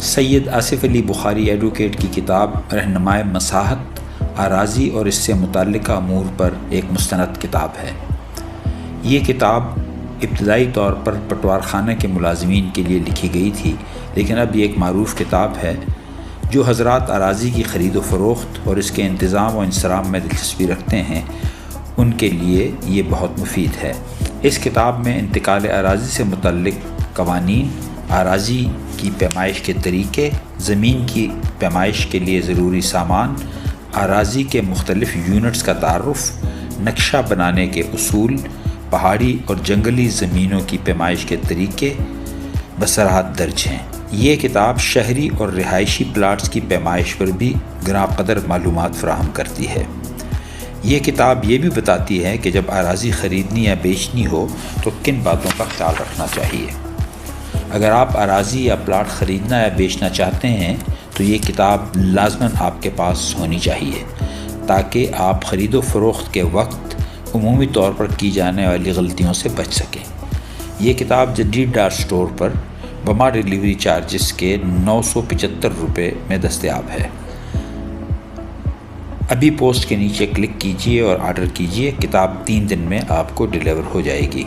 سید آصف علی بخاری advocate کی کتاب رہنمائے مساحت اراضی اور اس سے متعلقہ امور پر ایک مستند کتاب ہے۔ یہ کتاب ابتدائی طور پر پٹوار خانہ کے ملازمین کے لیے لکھی گئی تھی، لیکن اب یہ ایک معروف کتاب ہے جو حضرات اراضی کی خرید و فروخت اور اس کے انتظام و انصرام میں دلچسپی رکھتے ہیں ان کے لیے یہ بہت مفید ہے۔ اس کتاب میں انتقال اراضی سے متعلق قوانین، اراضی کی پیمائش کے طریقے، زمین کی پیمائش کے لیے ضروری سامان، اراضی کے مختلف یونٹس کا تعارف، نقشہ بنانے کے اصول، پہاڑی اور جنگلی زمینوں کی پیمائش کے طریقے بصراحت درج ہیں۔ یہ کتاب شہری اور رہائشی پلاٹس کی پیمائش پر بھی گراں قدر معلومات فراہم کرتی ہے۔ یہ کتاب یہ بھی بتاتی ہے کہ جب اراضی خریدنی یا بیچنی ہو تو کن باتوں کا خیال رکھنا چاہیے۔ اگر آپ اراضی یا پلاٹ خریدنا یا بیچنا چاہتے ہیں تو یہ کتاب لازماً آپ کے پاس ہونی چاہیے تاکہ آپ خرید و فروخت کے وقت عمومی طور پر کی جانے والی غلطیوں سے بچ سکیں۔ یہ کتاب جدید ڈار سٹور پر بما ڈیلیوری چارجز کے 975 روپے میں دستیاب ہے۔ ابھی پوسٹ کے نیچے کلک کیجئے اور آرڈر کیجئے، کتاب 3 دن میں آپ کو ڈیلیور ہو جائے گی۔